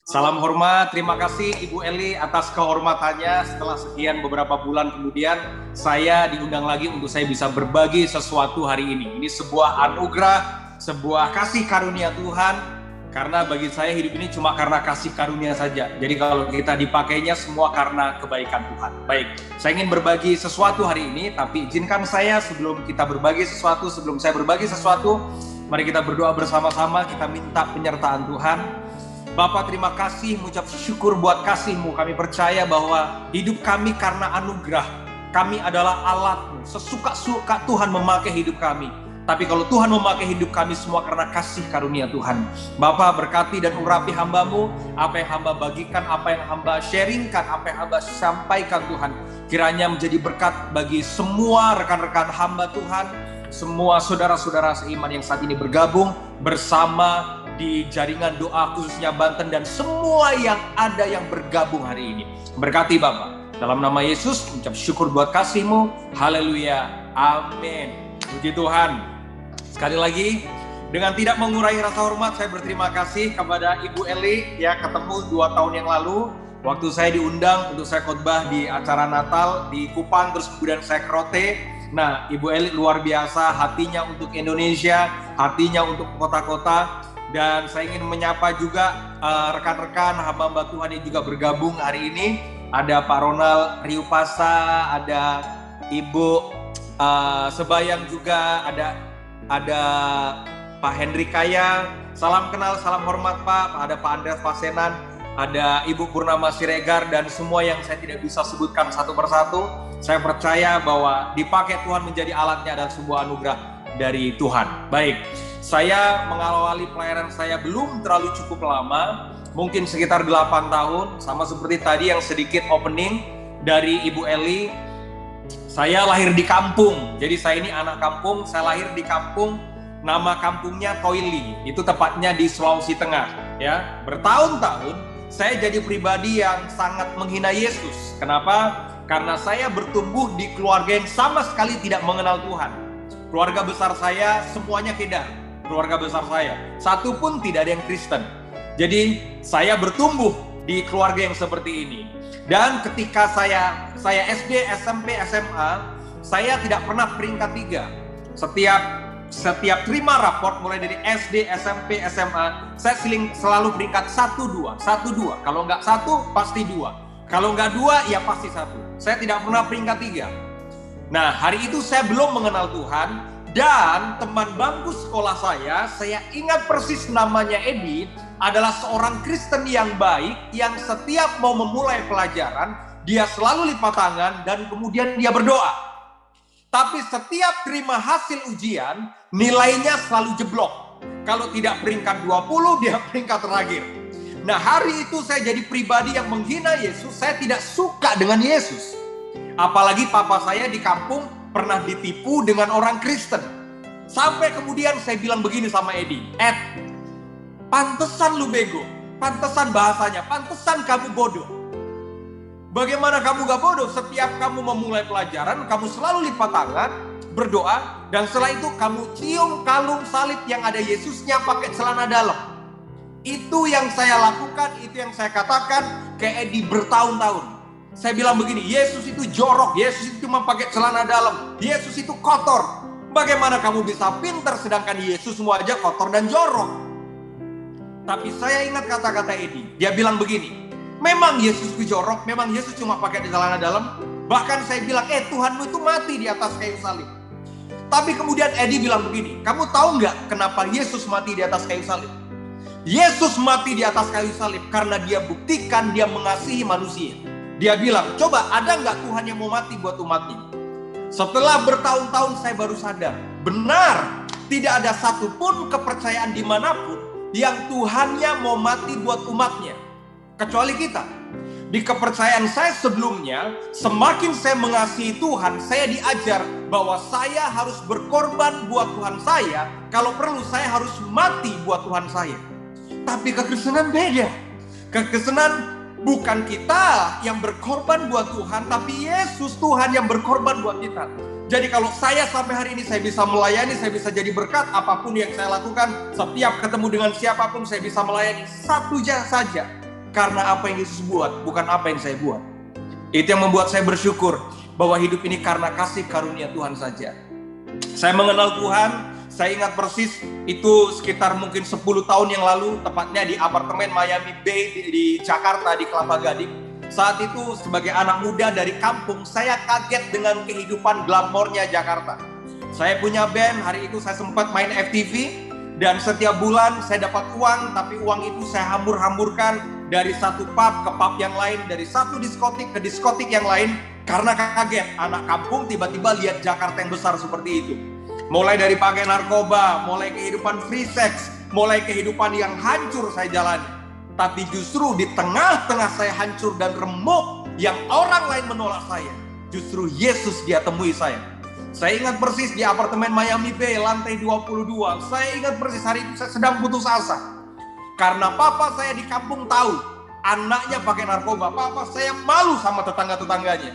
Salam hormat, terima kasih Ibu Eli atas kehormatannya. Setelah sekian beberapa bulan kemudian, saya diundang lagi untuk saya bisa berbagi sesuatu hari ini. Ini sebuah anugerah, sebuah kasih karunia Tuhan. Karena bagi saya hidup ini cuma karena kasih karunia saja. Jadi kalau kita dipakainya semua karena kebaikan Tuhan. Baik, saya ingin berbagi sesuatu hari ini, tapi izinkan saya sebelum kita berbagi sesuatu, sebelum saya berbagi sesuatu, mari kita berdoa bersama-sama, kita minta penyertaan Tuhan. Bapa, terima kasih, mengucap syukur buat kasih-Mu. Kami percaya bahwa hidup kami karena anugerah. Kami adalah alat-Mu. Sesuka-suka Tuhan memakai hidup kami. Tapi kalau Tuhan memakai hidup kami semua karena kasih karunia Tuhan. Bapa, berkati dan urapi hamba-Mu. Apa yang hamba bagikan, apa yang hamba sharingkan, apa yang hamba sampaikan Tuhan. Kiranya menjadi berkat bagi semua rekan-rekan hamba Tuhan. Semua saudara-saudara seiman yang saat ini bergabung bersama di jaringan doa khususnya Banten dan semua yang ada yang bergabung hari ini. Berkati Bapak. Dalam nama Yesus, ucap syukur buat kasih-Mu. Haleluya. Amin. Puji Tuhan. Sekali lagi, dengan tidak mengurangi rasa hormat, saya berterima kasih kepada Ibu Eli. Ya, ketemu 2 tahun yang lalu. Waktu saya diundang untuk saya khotbah di acara Natal di Kupang, terus kemudian saya ke Rote. Nah, Ibu Eli luar biasa, hatinya untuk Indonesia, hatinya untuk kota-kota. Dan saya ingin menyapa juga rekan-rekan hamba-hamba Tuhan yang juga bergabung hari ini. Ada Pak Ronald Riupasa, ada Ibu Sebayang juga, ada Pak Hendrik Kaya. Salam kenal, salam hormat Pak. Ada Pak Andreas Pasenan, ada Ibu Purnama Siregar, dan semua yang saya tidak bisa sebutkan satu persatu. Saya percaya bahwa dipakai Tuhan menjadi alatnya adalah sebuah anugerah dari Tuhan. Baik. Saya mengawali pelayanan saya belum terlalu cukup lama, mungkin sekitar 8 tahun, sama seperti tadi yang sedikit opening dari Ibu Eli. Saya lahir di kampung, jadi saya ini anak kampung, saya lahir di kampung, nama kampungnya Toili, itu tepatnya di Sulawesi Tengah. Ya, bertahun-tahun saya jadi pribadi yang sangat menghina Yesus. Kenapa? Karena saya bertumbuh di keluarga yang sama sekali tidak mengenal Tuhan. Keluarga besar saya semuanya kedar. Keluarga besar saya, satu pun tidak ada yang Kristen. Jadi saya bertumbuh di keluarga yang seperti ini. Dan ketika saya SD, SMP, SMA, saya tidak pernah peringkat 3. Setiap terima raport mulai dari SD, SMP, SMA, saya selalu peringkat 1-2. Kalau nggak 1, pasti 2. Kalau nggak 2, ya pasti 1. Saya tidak pernah peringkat 3. Nah, hari itu saya belum mengenal Tuhan. Dan teman bangku sekolah saya ingat persis namanya Edi, adalah seorang Kristen yang baik, yang setiap mau memulai pelajaran, dia selalu lipat tangan dan kemudian dia berdoa. Tapi setiap terima hasil ujian, nilainya selalu jeblok. Kalau tidak peringkat 20, dia peringkat terakhir. Nah, hari itu saya jadi pribadi yang menghina Yesus, saya tidak suka dengan Yesus. Apalagi papa saya di kampung pernah ditipu dengan orang Kristen. Sampai kemudian saya bilang begini sama Edi, Ed, pantesan lu bego, pantesan bahasanya, pantesan kamu bodoh. Bagaimana kamu gak bodoh? Setiap kamu memulai pelajaran, kamu selalu lipat tangan, berdoa, dan setelah itu kamu cium kalung salib yang ada Yesusnya pakai celana dalam. Itu yang saya lakukan, itu yang saya katakan ke Edi bertahun-tahun. Saya bilang begini, Yesus itu jorok, Yesus itu cuma pakai celana dalam, Yesus itu kotor. Bagaimana kamu bisa pintar sedangkan Yesus semua aja kotor dan jorok? Tapi saya ingat kata-kata Edi, dia bilang begini, memang Yesus itu jorok, memang Yesus cuma pakai celana dalam. Bahkan saya bilang, Tuhanmu itu mati di atas kayu salib. Tapi kemudian Edi bilang begini, kamu tahu nggak kenapa Yesus mati di atas kayu salib? Yesus mati di atas kayu salib karena dia buktikan dia mengasihi manusia. Dia bilang, coba ada nggak Tuhan yang mau mati buat umatnya? Setelah bertahun-tahun saya baru sadar, benar, tidak ada satupun kepercayaan dimanapun yang Tuhannya mau mati buat umatnya. Kecuali kita. Di kepercayaan saya sebelumnya, semakin saya mengasihi Tuhan, saya diajar bahwa saya harus berkorban buat Tuhan saya, kalau perlu saya harus mati buat Tuhan saya. Tapi kekristenan beda. Kekristenan bukan kita yang berkorban buat Tuhan, tapi Yesus Tuhan yang berkorban buat kita. Jadi kalau saya sampai hari ini saya bisa melayani, saya bisa jadi berkat, apapun yang saya lakukan, setiap ketemu dengan siapapun saya bisa melayani. Satu saja, karena apa yang Yesus buat, bukan apa yang saya buat. Itu yang membuat saya bersyukur bahwa hidup ini karena kasih karunia Tuhan saja. Saya mengenal Tuhan, saya ingat persis itu sekitar mungkin 10 tahun yang lalu, tepatnya di apartemen Miami Bay di Jakarta, di Kelapa Gading. Saat itu sebagai anak muda dari kampung, saya kaget dengan kehidupan glamornya Jakarta. Saya punya band, hari itu saya sempat main FTV, dan setiap bulan saya dapat uang, tapi uang itu saya hambur-hamburkan dari satu pub ke pub yang lain, dari satu diskotik ke diskotik yang lain, karena kaget anak kampung tiba-tiba lihat Jakarta yang besar seperti itu. Mulai dari pakai narkoba, mulai kehidupan free sex, mulai kehidupan yang hancur saya jalani. Tapi justru di tengah-tengah saya hancur dan remuk, yang orang lain menolak saya, justru Yesus dia temui saya. Saya ingat persis di apartemen Miami Bay, lantai 22. Saya ingat persis hari itu saya sedang putus asa. Karena papa saya di kampung tahu anaknya pakai narkoba. Papa saya malu sama tetangga-tetangganya.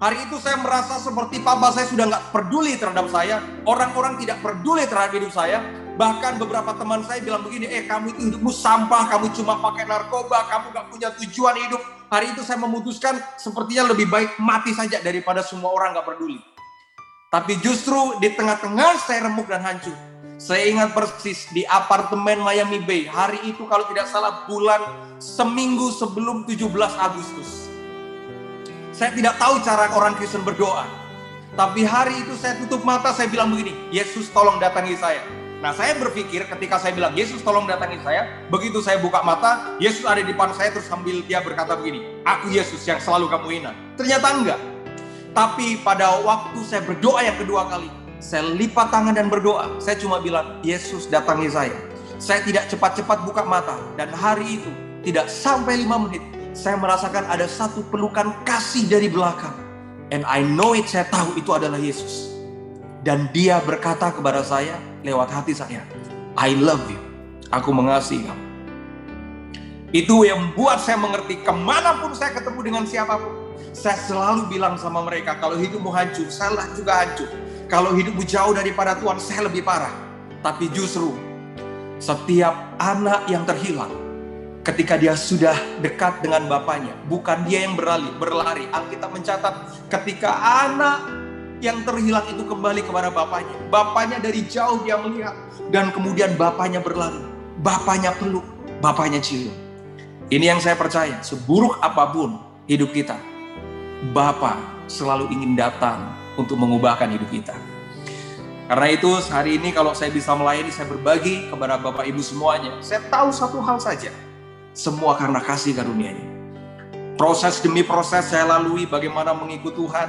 Hari itu saya merasa seperti papa saya sudah nggak peduli terhadap saya. Orang-orang tidak peduli terhadap hidup saya. Bahkan beberapa teman saya bilang begini, kamu itu hidupmu sampah, kamu cuma pakai narkoba, kamu nggak punya tujuan hidup. Hari itu saya memutuskan sepertinya lebih baik mati saja daripada semua orang nggak peduli. Tapi justru di tengah-tengah saya remuk dan hancur. Saya ingat persis di apartemen Miami Bay. Hari itu kalau tidak salah bulan seminggu sebelum 17 Agustus. Saya tidak tahu cara orang Kristen berdoa. Tapi hari itu saya tutup mata, saya bilang begini, Yesus tolong datangi saya. Nah saya berpikir ketika saya bilang, Yesus tolong datangi saya, begitu saya buka mata, Yesus ada di depan saya terus sambil dia berkata begini, aku Yesus yang selalu kamu hina. Ternyata enggak. Tapi pada waktu saya berdoa yang kedua kali, saya lipat tangan dan berdoa. Saya cuma bilang, Yesus datangi saya. Saya tidak cepat-cepat buka mata. Dan hari itu, tidak sampai 5 menit, saya merasakan ada satu pelukan kasih dari belakang. And I know it, saya tahu itu adalah Yesus. Dan dia berkata kepada saya, lewat hati saya, I love you. Aku mengasihi kamu. Itu yang membuat saya mengerti, kemanapun saya ketemu dengan siapapun, saya selalu bilang sama mereka, kalau hidupmu hancur, saya juga hancur. Kalau hidupmu jauh daripada Tuhan, saya lebih parah. Tapi justru, setiap anak yang terhilang, ketika dia sudah dekat dengan bapaknya, bukan dia yang berlari. Alkitab mencatat, ketika anak yang terhilang itu kembali kepada bapaknya, bapaknya dari jauh dia melihat, dan kemudian bapaknya berlari, bapaknya peluk, bapaknya cium. Ini yang saya percaya, seburuk apapun hidup kita, Bapa selalu ingin datang untuk mengubahkan hidup kita. Karena itu hari ini kalau saya bisa melayani, saya berbagi kepada Bapak Ibu semuanya. Saya tahu satu hal saja, semua karena kasih karunia-Nya. Proses demi proses saya lalui bagaimana mengikut Tuhan.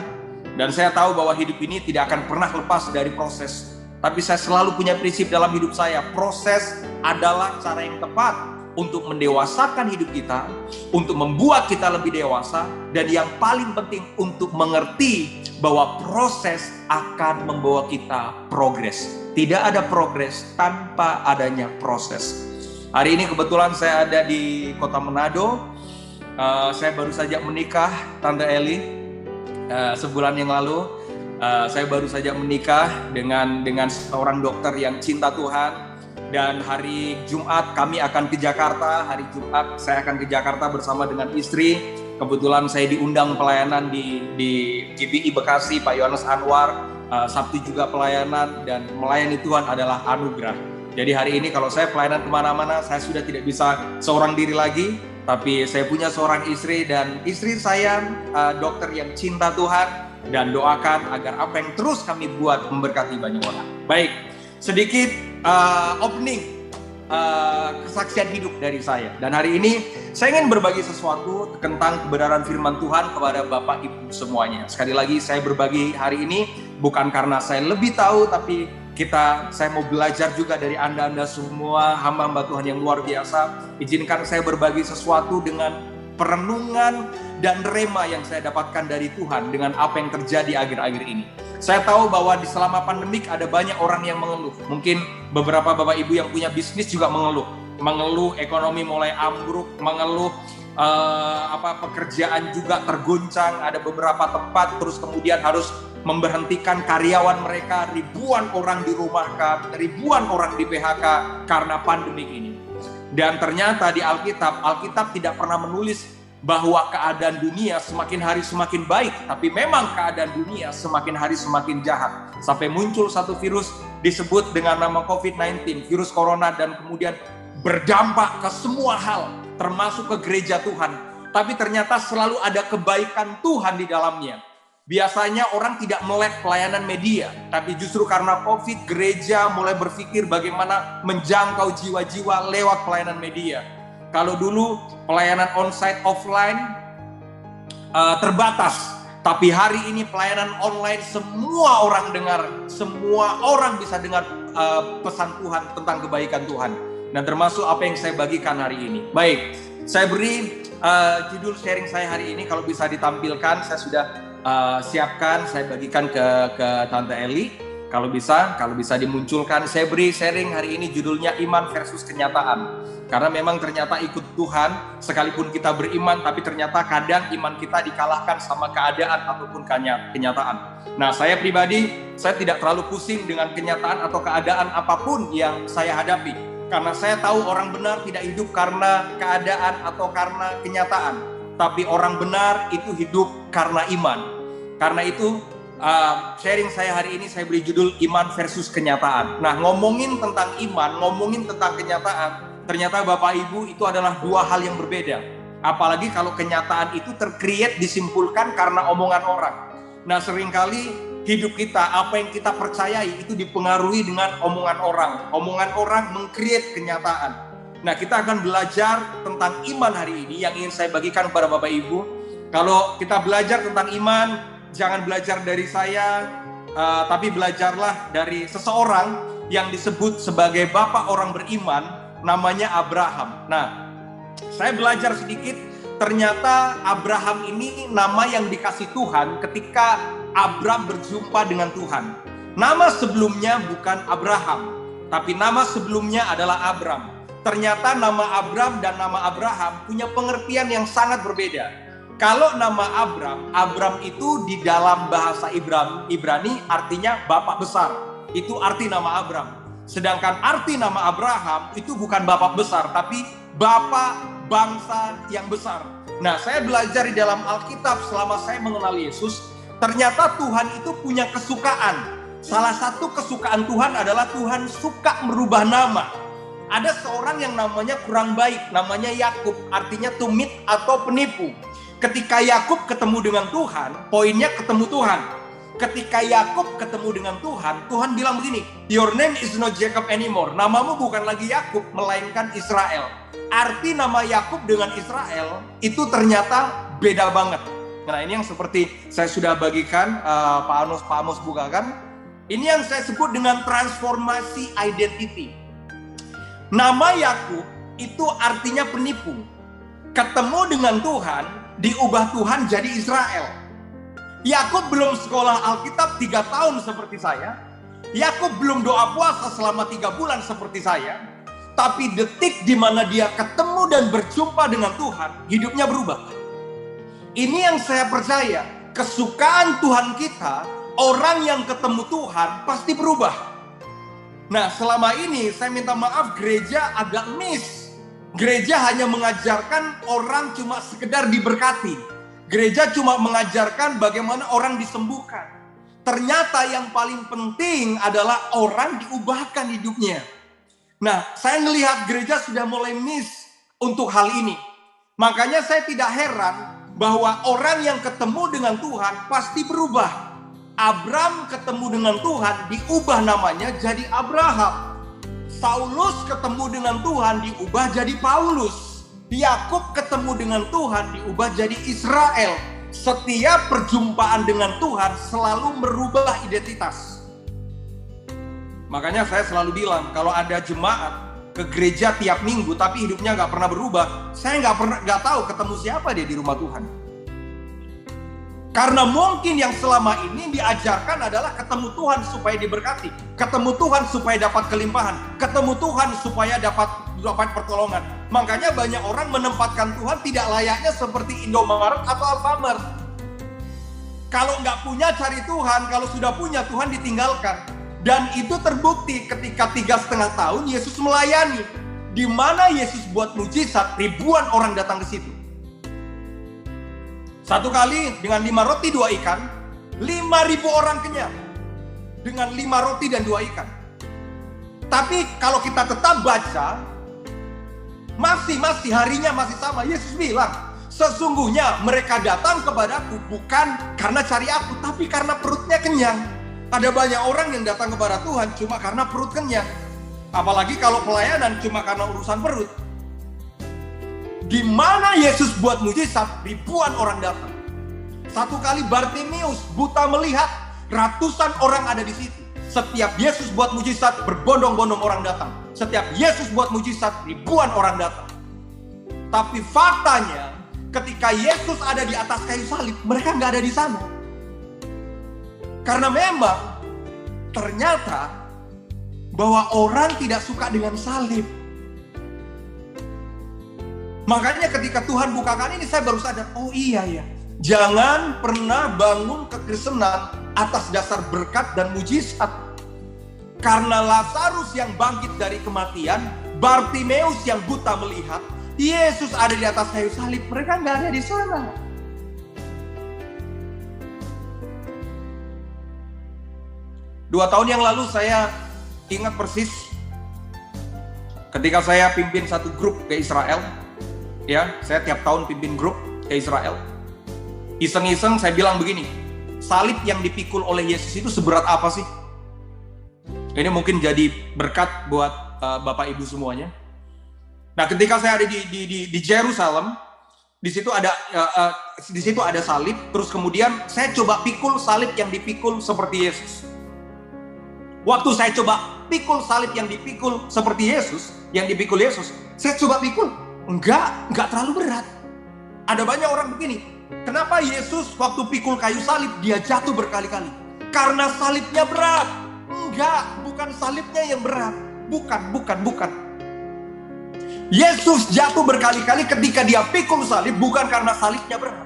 Dan saya tahu bahwa hidup ini tidak akan pernah lepas dari proses. Tapi saya selalu punya prinsip dalam hidup saya, proses adalah cara yang tepat untuk mendewasakan hidup kita, untuk membuat kita lebih dewasa, dan yang paling penting untuk mengerti bahwa proses akan membawa kita progres. Tidak ada progres tanpa adanya proses. Hari ini kebetulan saya ada di kota Manado. Saya baru saja menikah, Tante Eli, sebulan yang lalu. Saya baru saja menikah dengan seorang dokter yang cinta Tuhan. Dan hari Jumat kami akan ke Jakarta. Hari Jumat saya akan ke Jakarta bersama dengan istri. Kebetulan saya diundang pelayanan di GBI Bekasi, Pak Yohanes Anwar. Sabtu juga pelayanan, dan melayani Tuhan adalah anugerah. Jadi hari ini kalau saya pelayanan kemana-mana, saya sudah tidak bisa seorang diri lagi. Tapi saya punya seorang istri, dan istri saya dokter yang cinta Tuhan. Dan doakan agar apa yang terus kami buat memberkati banyak orang. Baik. Sedikit opening kesaksian hidup dari saya. Dan hari ini saya ingin berbagi sesuatu tentang kebenaran firman Tuhan kepada Bapak Ibu semuanya. Sekali lagi saya berbagi hari ini bukan karena saya lebih tahu, tapi saya mau belajar juga dari Anda semua hamba-hamba Tuhan yang luar biasa. Izinkan saya berbagi sesuatu dengan perenungan dan rema yang saya dapatkan dari Tuhan dengan apa yang terjadi akhir-akhir ini. Saya tahu bahwa di selama pandemik ada banyak orang yang mengeluh. Mungkin beberapa Bapak Ibu yang punya bisnis juga mengeluh ekonomi mulai ambruk, mengeluh pekerjaan juga terguncang. Ada beberapa tempat terus kemudian harus memberhentikan karyawan mereka, ribuan orang dirumahkan, ribuan orang di PHK karena pandemik ini. Dan ternyata di Alkitab tidak pernah menulis bahwa keadaan dunia semakin hari semakin baik, tapi memang keadaan dunia semakin hari semakin jahat. Sampai muncul satu virus disebut dengan nama COVID-19, virus corona, dan kemudian berdampak ke semua hal, termasuk ke gereja Tuhan. Tapi ternyata selalu ada kebaikan Tuhan di dalamnya. Biasanya orang tidak melek pelayanan media, tapi justru karena COVID, gereja mulai berpikir bagaimana menjangkau jiwa-jiwa lewat pelayanan media. Kalau dulu pelayanan onsite offline terbatas, tapi hari ini pelayanan online semua orang dengar, semua orang bisa dengar pesan Tuhan tentang kebaikan Tuhan. Dan termasuk apa yang saya bagikan hari ini. Baik, saya beri judul sharing saya hari ini, kalau bisa ditampilkan, saya sudah siapkan, saya bagikan ke Tante Eli. Kalau bisa dimunculkan, saya beri sharing hari ini judulnya Iman versus Kenyataan. Karena memang ternyata ikut Tuhan, sekalipun kita beriman, tapi ternyata kadang iman kita dikalahkan sama keadaan ataupun kenyataan. Nah, saya pribadi, saya tidak terlalu pusing dengan kenyataan atau keadaan apapun yang saya hadapi. Karena saya tahu orang benar tidak hidup karena keadaan atau karena kenyataan. Tapi orang benar itu hidup karena iman. Karena itu, sharing saya hari ini saya beri judul Iman versus Kenyataan. Nah, ngomongin tentang iman, ngomongin tentang kenyataan, ternyata Bapak Ibu itu adalah dua hal yang berbeda. Apalagi kalau kenyataan itu tercreate, disimpulkan karena omongan orang. Nah, seringkali hidup kita, apa yang kita percayai itu dipengaruhi dengan omongan orang. Omongan orang meng-create kenyataan. Nah, kita akan belajar tentang iman hari ini yang ingin saya bagikan kepada Bapak Ibu. Kalau kita belajar tentang iman, jangan belajar dari saya, tapi belajarlah dari seseorang yang disebut sebagai bapak orang beriman, namanya Abraham. Nah, saya belajar sedikit, ternyata Abraham ini nama yang dikasih Tuhan ketika Abram berjumpa dengan Tuhan. Nama sebelumnya bukan Abraham, tapi nama sebelumnya adalah Abram. Ternyata nama Abram dan nama Abraham punya pengertian yang sangat berbeda. Kalau nama Abram itu di dalam bahasa Ibrani artinya bapak besar. Itu arti nama Abram. Sedangkan arti nama Abraham itu bukan bapak besar, tapi bapak bangsa yang besar. Nah, saya belajar di dalam Alkitab selama saya mengenal Yesus, ternyata Tuhan itu punya kesukaan. Salah satu kesukaan Tuhan adalah Tuhan suka merubah nama. Ada seorang yang namanya kurang baik, namanya Yakub, artinya tumit atau penipu. Ketika Yakub ketemu dengan Tuhan, poinnya ketemu Tuhan. Ketika Yakub ketemu dengan Tuhan, Tuhan bilang begini, "Your name is not Jacob anymore." Namamu bukan lagi Yakub, melainkan Israel. Arti nama Yakub dengan Israel itu ternyata beda banget. Nah, ini yang seperti saya sudah bagikan, Pak Amos bukakan. Ini yang saya sebut dengan transformasi identity. Nama Yakub itu artinya penipu. Ketemu dengan Tuhan, diubah Tuhan jadi Israel. Yakub belum sekolah Alkitab 3 tahun seperti saya. Yakub belum doa puasa selama 3 bulan seperti saya. Tapi detik di mana dia ketemu dan berjumpa dengan Tuhan, hidupnya berubah. Ini yang saya percaya, kesukaan Tuhan kita, orang yang ketemu Tuhan pasti berubah. Nah, selama ini saya minta maaf, gereja agak miss. Gereja hanya mengajarkan orang cuma sekedar diberkati. Gereja cuma mengajarkan bagaimana orang disembuhkan. Ternyata yang paling penting adalah orang diubahkan hidupnya. Nah, saya melihat gereja sudah mulai miss untuk hal ini. Makanya saya tidak heran bahwa orang yang ketemu dengan Tuhan pasti berubah. Abram ketemu dengan Tuhan, diubah namanya jadi Abraham. Saulus ketemu dengan Tuhan, diubah jadi Paulus. Yakub ketemu dengan Tuhan, diubah jadi Israel. Setiap perjumpaan dengan Tuhan selalu merubah identitas. Makanya saya selalu bilang, kalau ada jemaat ke gereja tiap minggu tapi hidupnya nggak pernah berubah, saya nggak tahu ketemu siapa dia di rumah Tuhan. Karena mungkin yang selama ini diajarkan adalah ketemu Tuhan supaya diberkati, ketemu Tuhan supaya dapat kelimpahan, ketemu Tuhan supaya dapat pertolongan. Makanya banyak orang menempatkan Tuhan tidak layaknya seperti Indomaret atau Alfamart. Kalau nggak punya cari Tuhan, kalau sudah punya Tuhan ditinggalkan. Dan itu terbukti ketika 3,5 tahun Yesus melayani. Di mana Yesus buat mujizat, ribuan orang datang ke situ. Satu kali dengan 5 roti 2 ikan, 5.000 orang kenyang. Dengan 5 roti dan 2 ikan. Tapi kalau kita tetap baca, masih harinya masih sama. Yesus bilang, sesungguhnya mereka datang kepadaku bukan karena cari aku, tapi karena perutnya kenyang. Ada banyak orang yang datang kepada Tuhan cuma karena perut kenyang. Apalagi kalau pelayanan cuma karena urusan perut. Di mana Yesus buat mujizat, ribuan orang datang. Satu kali Bartimeus buta melihat, ratusan orang ada di situ. Setiap Yesus buat mujizat, berbondong-bondong orang datang. Setiap Yesus buat mujizat, ribuan orang datang. Tapi faktanya, ketika Yesus ada di atas kayu salib, mereka nggak ada di sana. Karena memang ternyata bahwa orang tidak suka dengan salib. Makanya ketika Tuhan bukakan ini, saya baru sadar, oh iya ya, jangan pernah bangun kekristenan atas dasar berkat dan mujizat. Karena Lazarus yang bangkit dari kematian, Bartimeus yang buta melihat, Yesus ada di atas kayu salib, mereka nggak ada di sana. Dua tahun yang lalu saya ingat persis ketika saya pimpin satu grup ke Israel. Ya, saya tiap tahun pimpin grup ke Israel. Iseng-iseng saya bilang begini, salib yang dipikul oleh Yesus itu seberat apa sih? Ini mungkin jadi berkat buat Bapak Ibu semuanya. Nah, ketika saya ada di Jerusalem, di situ ada salib, terus kemudian saya coba pikul salib yang dipikul seperti Yesus. Waktu saya coba pikul salib yang dipikul seperti Yesus, saya coba pikul, enggak terlalu berat. Ada banyak orang begini, kenapa Yesus waktu pikul kayu salib dia jatuh berkali-kali? Karena salibnya berat. Enggak, bukan salibnya yang berat. Bukan. Yesus jatuh berkali-kali ketika dia pikul salib bukan karena salibnya berat.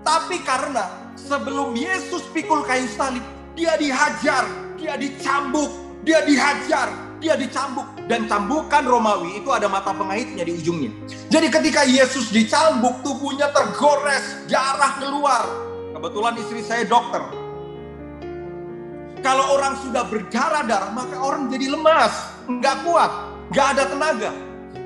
Tapi karena sebelum Yesus pikul kayu salib, dia dihajar, dia dicambuk, dia dihajar, dia dicambuk. Dan cambukan Romawi itu ada mata pengahitnya di ujungnya. Jadi ketika Yesus dicambuk, tubuhnya tergores, darah keluar. Kebetulan istri saya dokter. Kalau orang sudah berdarah-darah, maka orang jadi lemas, nggak kuat, nggak ada tenaga.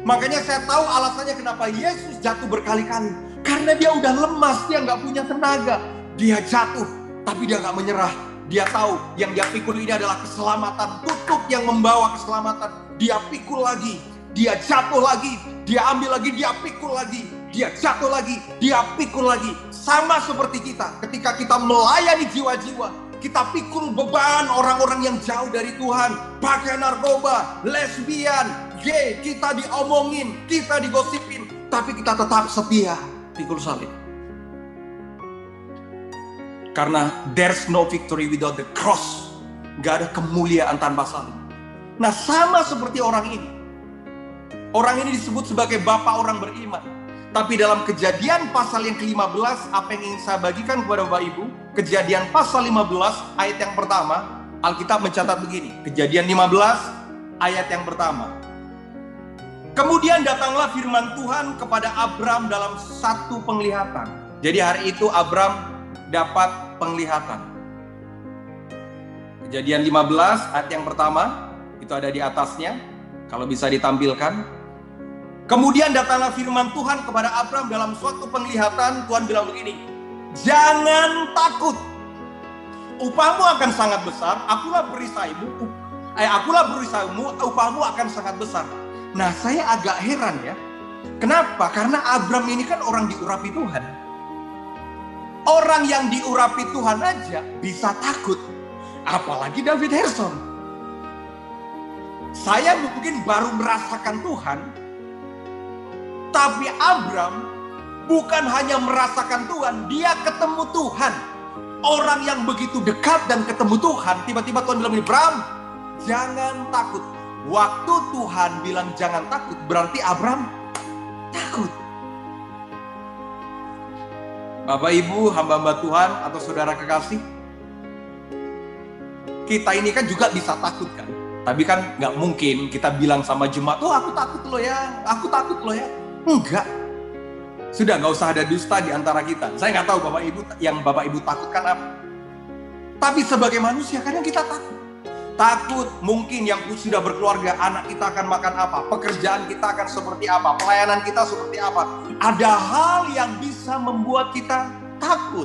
Makanya saya tahu alasannya kenapa Yesus jatuh berkali-kali. Karena dia udah lemas, dia nggak punya tenaga. Dia jatuh, tapi dia nggak menyerah. Dia tahu yang dia pikul ini adalah keselamatan, tutup yang membawa keselamatan. Dia pikul lagi, dia jatuh lagi, dia ambil lagi, dia pikul lagi, dia jatuh lagi, dia pikul lagi. Sama seperti kita, ketika kita melayani jiwa-jiwa, kita pikul beban orang-orang yang jauh dari Tuhan, pakai narkoba, lesbian, gay, kita diomongin, kita digosipin, tapi kita tetap setia pikul salib. Karena there's no victory without the cross. Gak ada kemuliaan tanpa salib. Nah, sama seperti orang ini. Orang ini disebut sebagai bapak orang beriman. Tapi dalam Kejadian pasal yang ke-15, apa yang ingin saya bagikan kepada Bapak Ibu, Kejadian pasal 15 ayat yang pertama, Alkitab mencatat begini. Kejadian 15 ayat yang pertama. Kemudian datanglah firman Tuhan kepada Abram dalam satu penglihatan. Jadi hari itu Abram dapat penglihatan. Kejadian 15 ayat yang pertama, itu ada di atasnya, kalau bisa ditampilkan. Kemudian datanglah firman Tuhan kepada Abram dalam suatu penglihatan. Tuhan bilang begini, jangan takut, upahmu akan sangat besar. Akulah perisaimu, upahmu akan sangat besar. Nah, saya agak heran ya. Kenapa? Karena Abram ini kan orang diurapi Tuhan. Orang yang diurapi Tuhan aja bisa takut, apalagi David Herson. Saya mungkin baru merasakan Tuhan, tapi Abram bukan hanya merasakan Tuhan, dia ketemu Tuhan. Orang yang begitu dekat dan ketemu Tuhan, tiba-tiba Tuhan bilang, Abram, jangan takut. Waktu Tuhan bilang jangan takut, berarti Abram takut. Bapak Ibu, hamba-hamba Tuhan atau saudara kekasih, kita ini kan juga bisa takut kan? Tapi kan nggak mungkin kita bilang sama jemaat, oh aku takut loh ya, aku takut loh ya. Enggak. Sudah, nggak usah ada dusta di antara kita. Saya nggak tahu Bapak Ibu yang Bapak Ibu takutkan apa. Tapi sebagai manusia kadang kita takut. Takut mungkin yang sudah berkeluarga, anak kita akan makan apa, pekerjaan kita akan seperti apa, pelayanan kita seperti apa. Ada hal yang bisa membuat kita takut.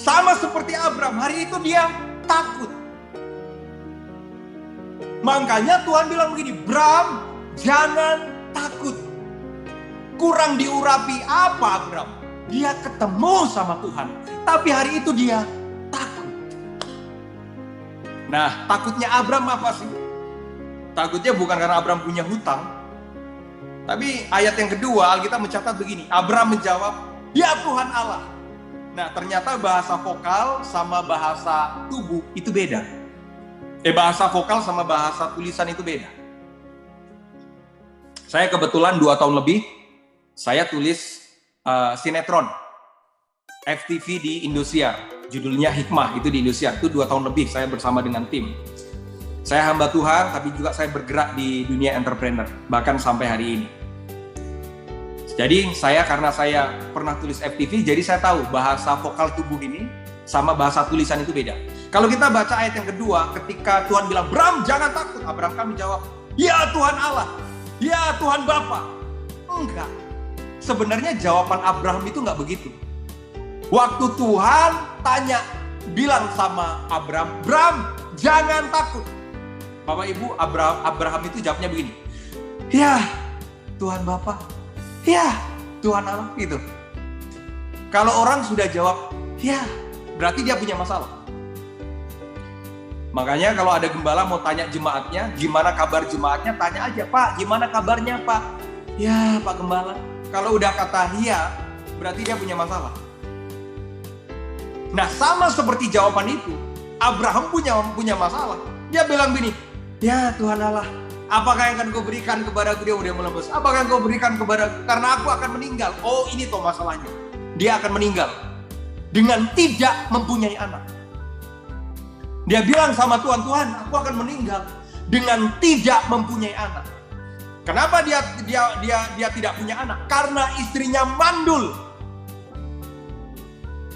Sama seperti Abraham, hari itu dia takut. Makanya Tuhan bilang begini, Bram, jangan takut. Kurang diurapi apa Abraham? Dia ketemu sama Tuhan, tapi hari itu dia takut. Nah, takutnya Abraham apa sih? Takutnya bukan karena Abraham punya hutang. Tapi ayat yang kedua, Alkitab mencatat begini, Abraham menjawab, ya Tuhan Allah. Nah, ternyata bahasa vokal sama bahasa tubuh itu beda. Bahasa vokal sama bahasa tulisan itu beda. Saya kebetulan 2 tahun lebih, saya tulis sinetron FTV di Indosiar. Judulnya Hikmah, itu di Indosiar. Itu 2 tahun lebih saya bersama dengan tim. Saya hamba Tuhan, tapi juga saya bergerak di dunia entrepreneur, bahkan sampai hari ini. Jadi karena saya pernah tulis FTV, jadi saya tahu bahasa vokal tubuh ini sama bahasa tulisan itu beda. Kalau kita baca ayat yang kedua, ketika Tuhan bilang, Bram jangan takut, Abraham kan menjawab, ya Tuhan Allah, ya Tuhan Bapa. Enggak. Sebenarnya jawaban Abraham itu enggak begitu. Waktu Tuhan bilang sama Abraham, Bram jangan takut. Bapak Ibu, Abraham itu jawabnya begini, ya Tuhan Bapa, ya Tuhan Allah, gitu. Kalau orang sudah jawab ya, berarti dia punya masalah. Makanya kalau ada gembala mau tanya jemaatnya, gimana kabar jemaatnya, tanya aja, Pak, gimana kabarnya Pak? Ya Pak Gembala. Kalau udah kata iya, berarti dia punya masalah. Nah, sama seperti jawaban itu, Abraham punya masalah. Dia bilang begini, ya Tuhan Allah, apakah yang akan kau berikan kepadaku? Dia udah melembus. Apakah yang kau berikan kepadaku? Karena aku akan meninggal. Oh, ini toh masalahnya. Dia akan meninggal dengan tidak mempunyai anak. Dia bilang sama Tuhan, Tuhan, aku akan meninggal dengan tidak mempunyai anak. Kenapa dia tidak punya anak? Karena istrinya mandul.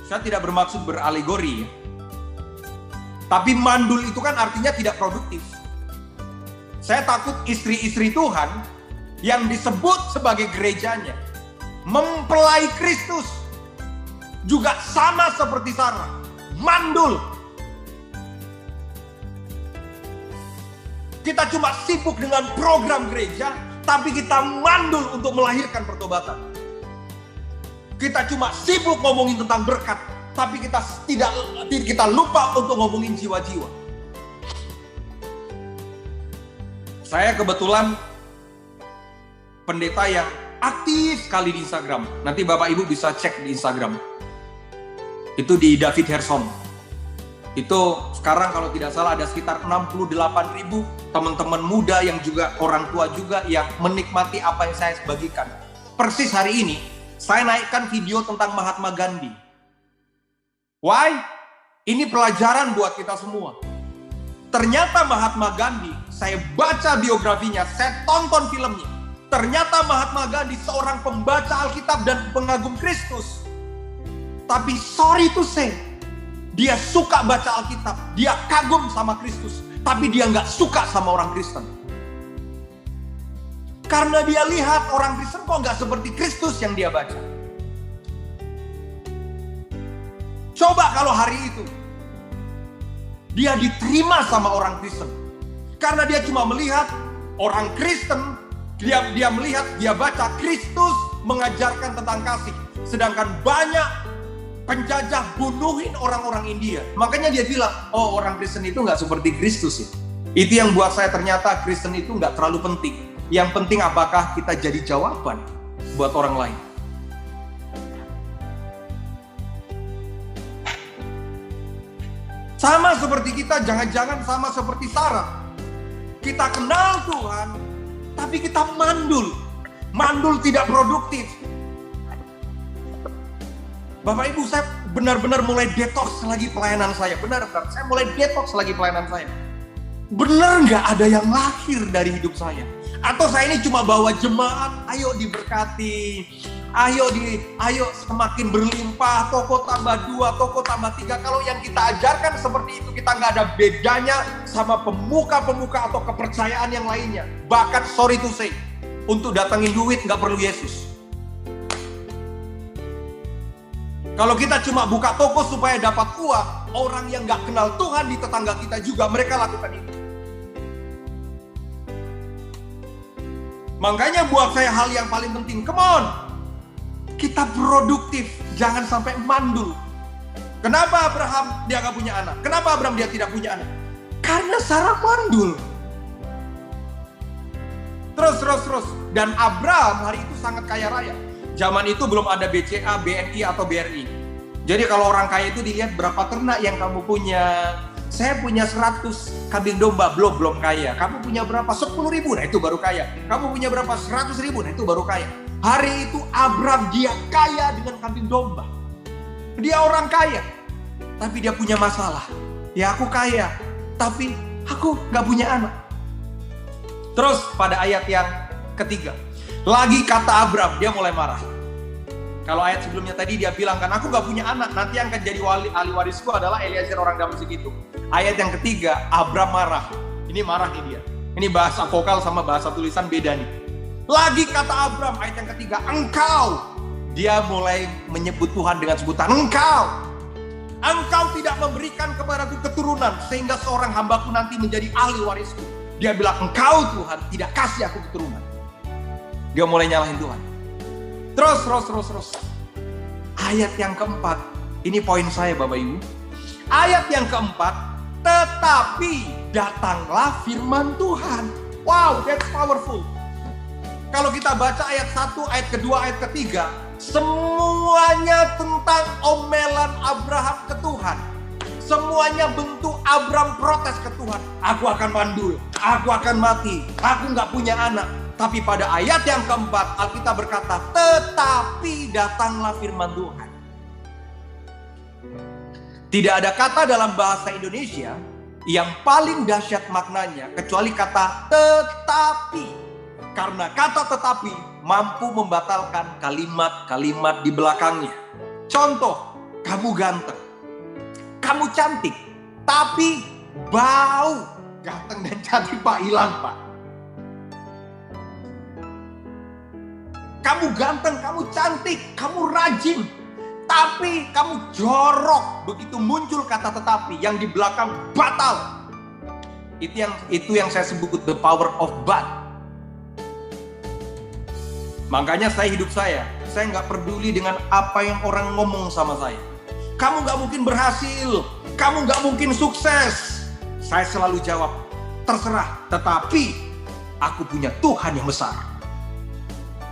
Saya tidak bermaksud beralegori, ya. Tapi mandul itu kan artinya tidak produktif. Saya takut istri-istri Tuhan yang disebut sebagai gerejanya mempelai Kristus juga sama seperti Sarah, mandul. Kita cuma sibuk dengan program gereja, tapi kita mandul untuk melahirkan pertobatan. Kita cuma sibuk ngomongin tentang berkat, tapi kita lupa untuk ngomongin jiwa-jiwa. Saya kebetulan pendeta yang aktif sekali di Instagram. Nanti Bapak Ibu bisa cek di Instagram. Itu di David Herson. Itu sekarang kalau tidak salah ada sekitar 68.000 teman-teman muda yang juga orang tua juga yang menikmati apa yang saya bagikan. Persis hari ini saya naikkan video tentang Mahatma Gandhi. Why? Ini pelajaran buat kita semua. Ternyata Mahatma Gandhi, saya baca biografinya, saya tonton filmnya. Ternyata Mahatma Gandhi seorang pembaca Alkitab dan pengagum Kristus. Tapi sorry to say, dia suka baca Alkitab, dia kagum sama Kristus, tapi dia nggak suka sama orang Kristen. Karena dia lihat orang Kristen kok nggak seperti Kristus yang dia baca. Coba kalau hari itu dia diterima sama orang Kristen, karena dia cuma melihat orang Kristen, dia melihat, dia baca Kristus mengajarkan tentang kasih, sedangkan banyak penjajah bunuhin orang-orang India. Makanya dia bilang, oh orang Kristen itu nggak seperti Kristus ya. Itu yang buat saya ternyata Kristen itu nggak terlalu penting. Yang penting apakah kita jadi jawaban buat orang lain. Sama seperti kita, jangan-jangan sama seperti Sarah. Kita kenal Tuhan, tapi kita mandul. Mandul tidak produktif. Bapak Ibu, saya benar-benar mulai detox lagi pelayanan saya. Benar-benar saya mulai detox lagi pelayanan saya. Benar nggak ada yang lahir dari hidup saya? Atau saya ini cuma bawa jemaat, ayo diberkati, ayo semakin berlimpah, toko tambah 2, toko tambah 3. Kalau yang kita ajarkan seperti itu, kita nggak ada bedanya sama pemuka-pemuka atau kepercayaan yang lainnya. Bahkan sorry to say, untuk datangin duit nggak perlu Yesus. Kalau kita cuma buka toko supaya dapat uang, orang yang nggak kenal Tuhan di tetangga kita juga, mereka lakukan itu. Makanya buat saya hal yang paling penting, come on, kita produktif, jangan sampai mandul. Kenapa Abraham dia nggak punya anak? Kenapa Abraham dia tidak punya anak? Karena Sarah mandul. Terus. Dan Abraham hari itu sangat kaya raya. Zaman itu belum ada BCA, BNI, atau BRI. Jadi kalau orang kaya itu dilihat berapa ternak yang kamu punya. Saya punya 100 kambing domba, belum kaya. Kamu punya berapa? 10.000, nah itu baru kaya. Kamu punya berapa? 100.000, nah itu baru kaya. Hari itu Abraham dia kaya dengan kambing domba. Dia orang kaya, tapi dia punya masalah. Ya aku kaya, tapi aku gak punya anak. Terus pada ayat yang ketiga, lagi kata Abraham, dia mulai marah. Kalau ayat sebelumnya tadi dia bilang kan, aku gak punya anak, nanti yang akan jadi ahli warisku adalah Eliezer orang Damsyik itu. Ayat yang ketiga, Abraham marah. Ini marah nih dia. Ini bahasa vokal sama bahasa tulisan beda nih. Lagi kata Abraham, ayat yang ketiga, engkau. Dia mulai menyebut Tuhan dengan sebutan engkau. Engkau tidak memberikan kepadaku keturunan, sehingga seorang hambaku nanti menjadi ahli warisku. Dia bilang, engkau Tuhan tidak kasih aku keturunan. Dia mulai nyalahin Tuhan. Terus. Ayat yang keempat, ini poin saya Bapak Ibu. Ayat yang keempat, tetapi datanglah firman Tuhan. Wow, that's powerful. Kalau kita baca ayat 1, ayat kedua, ayat ketiga, semuanya tentang omelan Abraham ke Tuhan. Semuanya bentuk Abraham protes ke Tuhan. Aku akan mandul, aku akan mati, aku gak punya anak. Tapi pada ayat yang keempat, Alkitab berkata, tetapi datanglah firman Tuhan. Tidak ada kata dalam bahasa Indonesia yang paling dahsyat maknanya, kecuali kata tetapi. Karena kata tetapi mampu membatalkan kalimat-kalimat di belakangnya. Contoh, kamu ganteng, kamu cantik, tapi bau. Ganteng dan cantik Pak hilang Pak. Kamu ganteng, kamu cantik, kamu rajin, tapi kamu jorok. Begitu muncul kata tetapi, yang di belakang batal. Itu yang saya sebut the power of but. Makanya hidup saya nggak peduli dengan apa yang orang ngomong sama saya. Kamu nggak mungkin berhasil, kamu nggak mungkin sukses. Saya selalu jawab, terserah, tetapi aku punya Tuhan yang besar.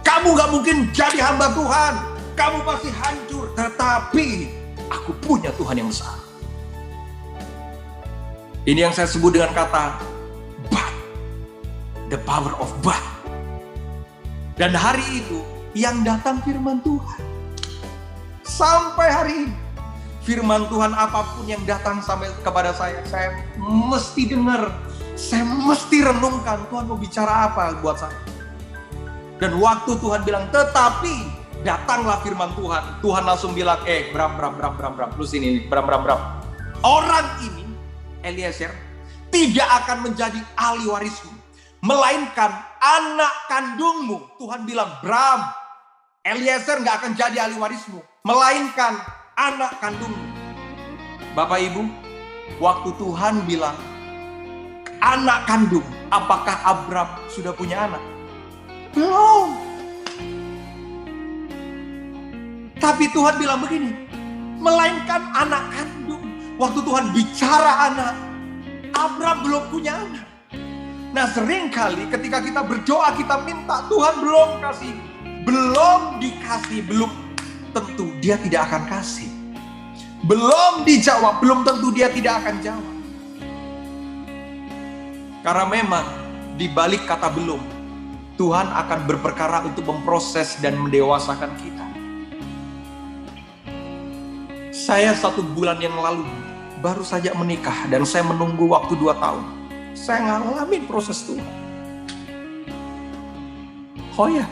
Kamu gak mungkin jadi hamba Tuhan, kamu pasti hancur, tetapi aku punya Tuhan yang besar. Ini yang saya sebut dengan kata but, the power of but. Dan hari itu yang datang firman Tuhan. Sampai hari ini firman Tuhan apapun yang datang sampai kepada saya mesti dengar, saya mesti renungkan Tuhan mau bicara apa buat saya. Dan waktu Tuhan bilang, tetapi datanglah firman Tuhan. Tuhan langsung bilang, Bram. Lu sini, Bram. Orang ini, Eliezer, tidak akan menjadi ahli warismu. Melainkan anak kandungmu. Tuhan bilang, Bram, Eliezer gak akan jadi ahli warismu. Melainkan anak kandungmu. Bapak Ibu, waktu Tuhan bilang, anak kandung, apakah Abraham sudah punya anak? Belum. Tapi Tuhan bilang begini, melainkan anak kandung. Waktu Tuhan bicara anak, Abraham belum punya anak. Nah seringkali ketika kita berdoa, kita minta, Tuhan belum kasih, belum dikasih, belum tentu dia tidak akan kasih. Belum dijawab, belum tentu dia tidak akan jawab. Karena memang di balik kata belum, Tuhan akan berperkara untuk memproses dan mendewasakan kita. Saya 1 bulan yang lalu baru saja menikah dan saya menunggu waktu 2 tahun. Saya ngalamin proses Tuhan. Oh ya,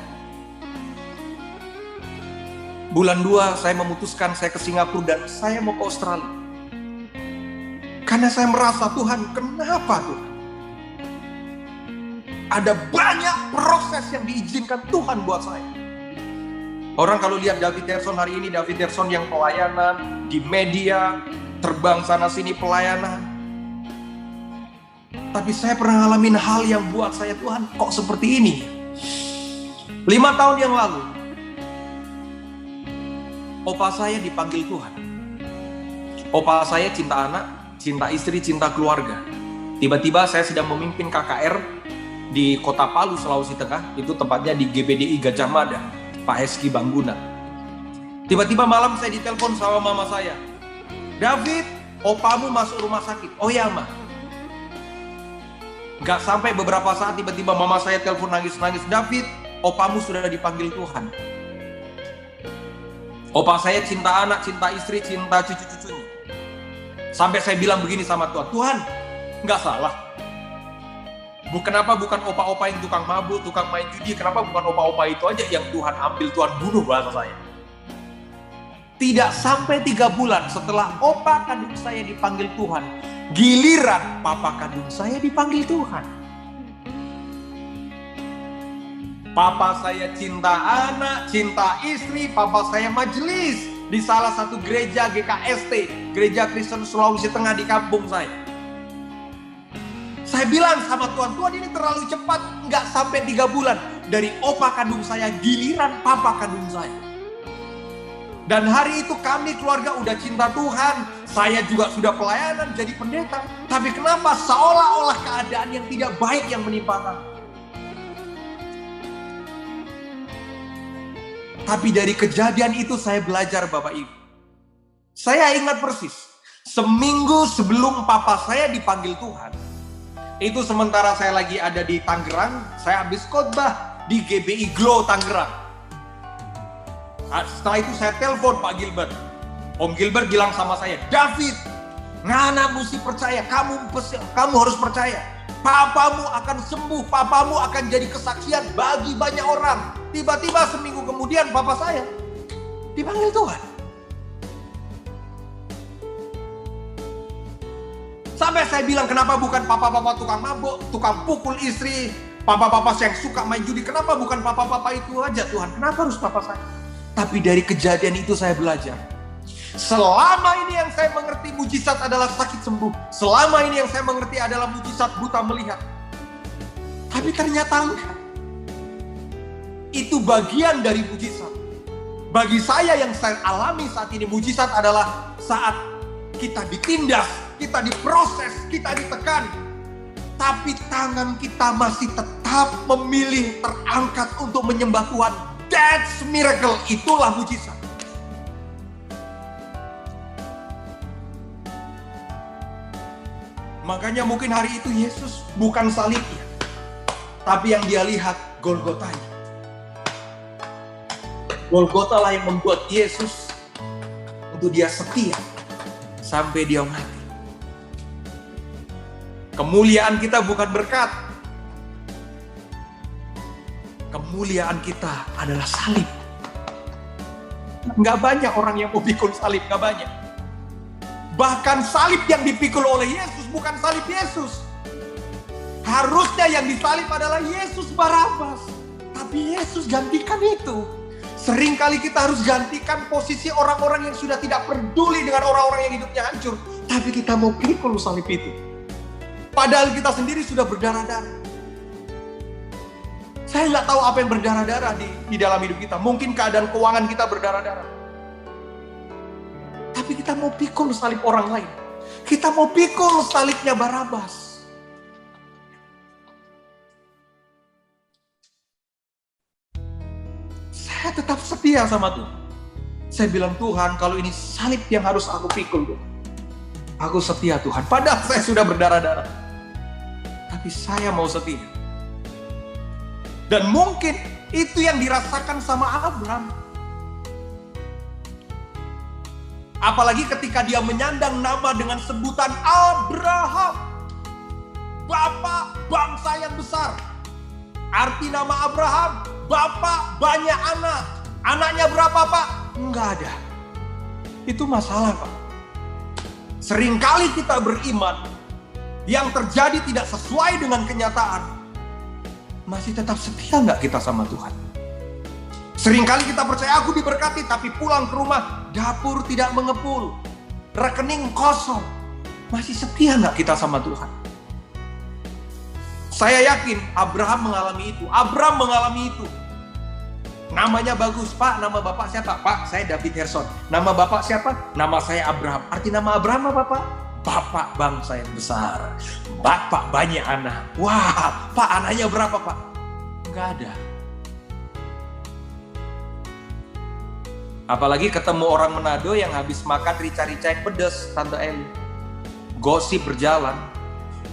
bulan 2 saya memutuskan saya ke Singapura dan saya mau ke Australia. Karena saya merasa, Tuhan, kenapa Tuhan? Ada banyak proses yang diizinkan Tuhan buat saya. Orang kalau lihat David Terson hari ini, David Terson yang pelayanan di media, terbang sana sini pelayanan. Tapi saya pernah ngalamin hal yang buat saya, Tuhan, kok seperti ini? 5 tahun yang lalu, opa saya dipanggil Tuhan. Opa saya cinta anak, cinta istri, cinta keluarga. Tiba-tiba saya sedang memimpin KKR di Kota Palu, Sulawesi Tengah. Itu tempatnya di GBDI Gajah Mada, Pak Heski Bangguna. Tiba-tiba malam saya ditelepon sama mama saya. David, opamu masuk rumah sakit. Oh ya, Ma. Gak sampai beberapa saat tiba-tiba mama saya telepon nangis-nangis. David, opamu sudah dipanggil Tuhan. Opa saya cinta anak, cinta istri, cinta cucu-cucunya. Sampai saya bilang begini sama Tuhan. Tuhan, gak salah. Kenapa bukan opa-opa yang tukang mabuk, tukang main judi? Kenapa bukan opa-opa itu aja yang Tuhan ambil, Tuhan bunuh, bahasa saya. Tidak sampai 3 bulan setelah opa kandung saya dipanggil Tuhan, giliran papa kandung saya dipanggil Tuhan. Papa saya cinta anak, cinta istri, papa saya majelis di salah satu gereja GKST, Gereja Kristen Sulawesi Tengah di kampung saya. Saya bilang sama Tuhan, Tuhan ini terlalu cepat, nggak sampai 3 bulan. Dari opa kandung saya, giliran papa kandung saya. Dan hari itu kami keluarga udah cinta Tuhan. Saya juga sudah pelayanan jadi pendeta. Tapi kenapa seolah-olah keadaan yang tidak baik yang menimpa kami? Tapi dari kejadian itu saya belajar, Bapak Ibu. Saya ingat persis, seminggu sebelum papa saya dipanggil Tuhan, itu sementara saya lagi ada di Tangerang, saya habis khotbah di GBI Glow Tangerang. Setelah itu saya telepon Pak Gilbert. Om Gilbert bilang sama saya, David, ngana mesti percaya, kamu harus percaya. Papamu akan sembuh, papamu akan jadi kesaksian bagi banyak orang. Tiba-tiba seminggu kemudian papa saya dipanggil Tuhan. Sampai saya bilang, kenapa bukan papa-papa tukang mabuk, tukang pukul istri, papa-papa yang suka main judi, kenapa bukan papa-papa itu aja Tuhan? Kenapa harus papa saya? Tapi dari kejadian itu saya belajar. Selama ini yang saya mengerti mujizat adalah sakit sembuh. Selama ini yang saya mengerti adalah mujizat buta melihat. Tapi ternyata enggak. Itu bagian dari mujizat. Bagi saya yang saya alami saat ini, mujizat adalah saat kita ditindas, kita diproses, kita ditekan. Tapi tangan kita masih tetap memilih terangkat untuk menyembah Tuhan. That's miracle, itulah mujizat. Makanya mungkin hari itu Yesus bukan salibnya, tapi yang dia lihat Golgotanya. Golgota lah yang membuat Yesus untuk dia setia sampai dia mati. Kemuliaan kita bukan berkat. Kemuliaan kita adalah salib. Nggak banyak orang yang mau pikul salib, nggak banyak. Bahkan salib yang dipikul oleh Yesus bukan salib Yesus. Harusnya yang disalib adalah Yesus Barabas. Tapi Yesus gantikan itu. Seringkali kita harus gantikan posisi orang-orang yang sudah tidak peduli dengan orang-orang yang hidupnya hancur. Tapi kita mau pikul salib itu. Padahal kita sendiri sudah berdarah-darah. Saya nggak tahu apa yang berdarah-darah di dalam hidup kita. Mungkin keadaan keuangan kita berdarah-darah. Tapi kita mau pikul salib orang lain. Kita mau pikul salibnya Barabas. Saya tetap setia sama Tuhan. Saya bilang, Tuhan, kalau ini salib yang harus aku pikul, aku setia Tuhan. Padahal saya sudah berdarah-darah. Tapi saya mau setia. Dan mungkin itu yang dirasakan sama Abraham. Apalagi ketika dia menyandang nama dengan sebutan Abraham, Bapak bangsa yang besar. Arti nama Abraham, Bapak banyak anak. Anaknya berapa, Pak? Enggak ada. Itu masalah, Pak. Seringkali kita beriman, yang terjadi tidak sesuai dengan kenyataan. Masih tetap setia nggak kita sama Tuhan? Seringkali kita percaya aku diberkati, tapi pulang ke rumah, dapur tidak mengepul, rekening kosong. Masih setia nggak kita sama Tuhan? Saya yakin Abraham mengalami itu. Abram mengalami itu. Namanya bagus, Pak. Nama Bapak siapa? Pak, saya David Herson. Nama Bapak siapa? Nama saya Abraham. Arti nama Abraham apa, Pak? Bapak bangsa yang besar. Bapak banyak anak. Wah, Pak, anaknya berapa, Pak? Enggak ada. Apalagi ketemu orang Manado yang habis makan rica-rica yang pedas, Tante Eli. Gosip berjalan.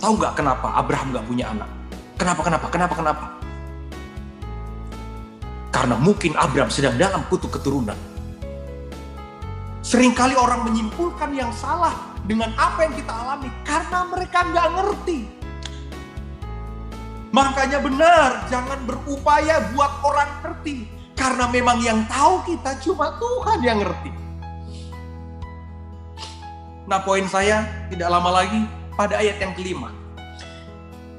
Tahu nggak kenapa Abraham nggak punya anak? Kenapa? Karena mungkin Abraham sedang dalam kutuk keturunan. Seringkali orang menyimpulkan yang salah dengan apa yang kita alami karena mereka nggak ngerti. Makanya benar, jangan berupaya buat orang ngerti. Karena memang yang tahu kita cuma Tuhan yang ngerti. Nah, poin saya tidak lama lagi pada ayat yang kelima.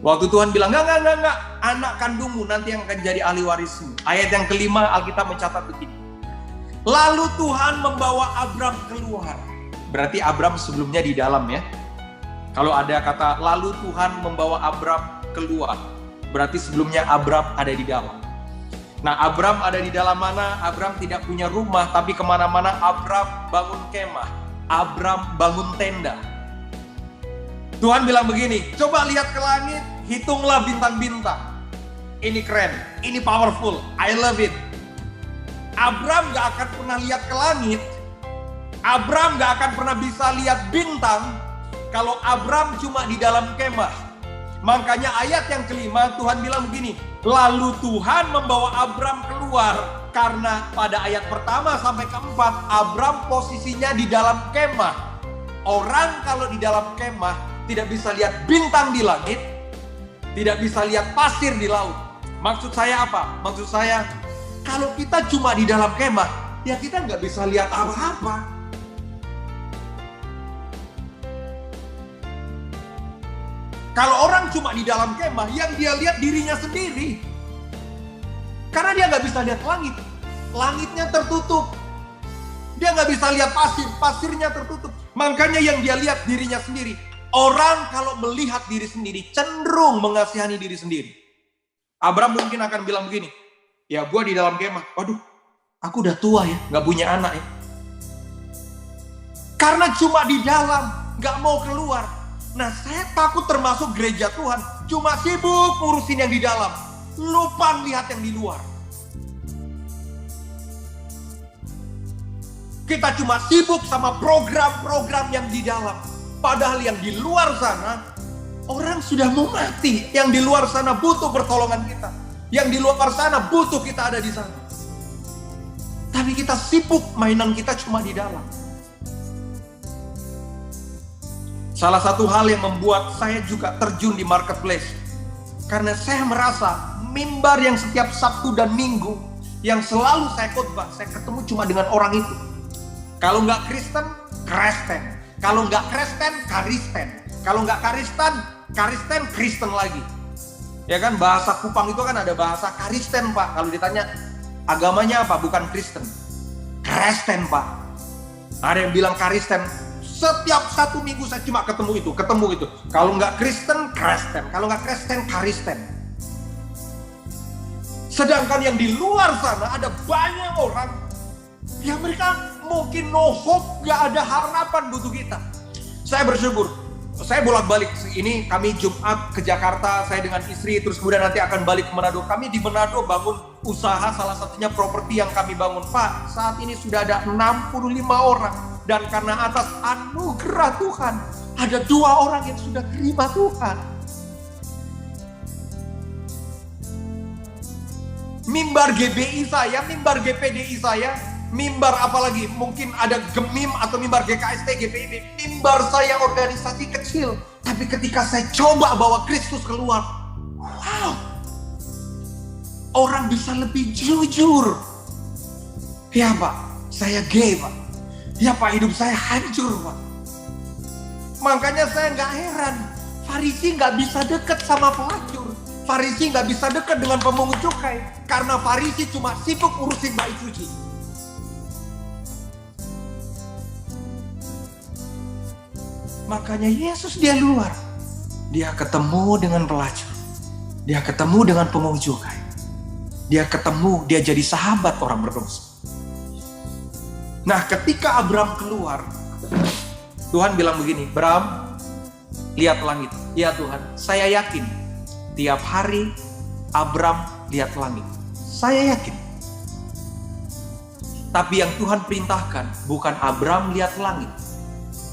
Waktu Tuhan bilang, enggak, anak kandungmu nanti yang akan jadi ahli warismu. Ayat yang kelima, Alkitab mencatat begini. Lalu Tuhan membawa Abram keluar. Berarti Abram sebelumnya di dalam ya. Kalau ada kata, lalu Tuhan membawa Abram keluar. Berarti sebelumnya Abram ada di dalam. Nah, Abram ada di dalam mana? Abram tidak punya rumah, tapi kemana-mana Abram bangun kemah. Abram bangun tenda. Tuhan bilang begini, coba lihat ke langit, hitunglah bintang-bintang. Ini keren, ini powerful, I love it. Abram gak akan pernah lihat ke langit, Abram gak akan pernah bisa lihat bintang, kalau Abram cuma di dalam kemah. Makanya ayat yang kelima Tuhan bilang begini, lalu Tuhan membawa Abram keluar. Karena pada ayat pertama sampai keempat, Abram posisinya di dalam kemah. Orang kalau di dalam kemah, tidak bisa lihat bintang di langit, tidak bisa lihat pasir di laut. Maksud saya apa? Maksud saya, kalau kita cuma di dalam kemah, ya kita nggak bisa lihat apa-apa. Kalau orang cuma di dalam kemah, yang dia lihat dirinya sendiri. Karena dia nggak bisa lihat langit. Langitnya tertutup. Dia nggak bisa lihat pasir, pasirnya tertutup. Makanya yang dia lihat dirinya sendiri. Orang kalau melihat diri sendiri cenderung mengasihani diri sendiri. Abram mungkin akan bilang begini, ya gua di dalam kemah, waduh, aku udah tua ya, gak punya anak ya. Karena cuma di dalam, gak mau keluar. Nah, saya takut termasuk gereja Tuhan, cuma sibuk ngurusin yang di dalam, lupa lihat yang di luar. Kita cuma sibuk sama program-program yang di dalam. Padahal yang di luar sana, orang sudah mau mati. Yang di luar sana butuh pertolongan kita. Yang di luar sana butuh kita ada di sana. Tapi kita sibuk, mainan kita cuma di dalam. Salah satu hal yang membuat saya juga terjun di marketplace. Karena saya merasa mimbar yang setiap Sabtu dan Minggu, yang selalu saya khotbah, saya ketemu cuma dengan orang itu. Kalau nggak Kristen, Kristen. Kalau nggak Kristen, Karisten. Kalau nggak Karisten, Kristen lagi. Ya kan, bahasa Kupang itu kan ada bahasa Karisten, Pak. Kalau ditanya, agamanya apa? Bukan Kristen. Kristen, Pak. Ada yang bilang Karisten. Setiap satu minggu saya cuma ketemu itu. Kalau nggak Kristen, Kristen. Kalau nggak Kristen, Karisten. Sedangkan yang di luar sana ada banyak orang yang mereka mungkin no hope, gak ada harapan butuh kita. Saya bersyukur, saya bolak-balik. Ini kami Jumat ke Jakarta, saya dengan istri, terus kemudian nanti akan balik ke Manado. Kami di Manado bangun usaha, salah satunya properti yang kami bangun. Pak, saat ini sudah ada 65 orang. Dan karena atas anugerah Tuhan, ada 2 orang yang sudah terima Tuhan. Mimbar GBI saya, mimbar GPDI saya, Mimbar apalagi, mungkin ada Gemim atau mimbar GKST, GPIB. Mimbar saya organisasi kecil. Tapi ketika saya coba bawa Kristus keluar, wow, orang bisa lebih jujur. Ya Pak, saya gay Pak. Ya Pak, hidup saya hancur Pak. Makanya saya nggak heran, Farisi nggak bisa dekat sama pelacur. Farisi nggak bisa dekat dengan pemungut cukai. Karena Farisi cuma sibuk urusin bait suci. Makanya Yesus dia luar. Dia ketemu dengan pelacur. Dia ketemu dengan pemungut cukai. Dia ketemu, dia jadi sahabat orang berdosa. Nah, ketika Abraham keluar, Tuhan bilang begini, Abraham, lihat langit. Ya Tuhan, saya yakin tiap hari Abraham lihat langit. Saya yakin. Tapi yang Tuhan perintahkan bukan Abraham lihat langit.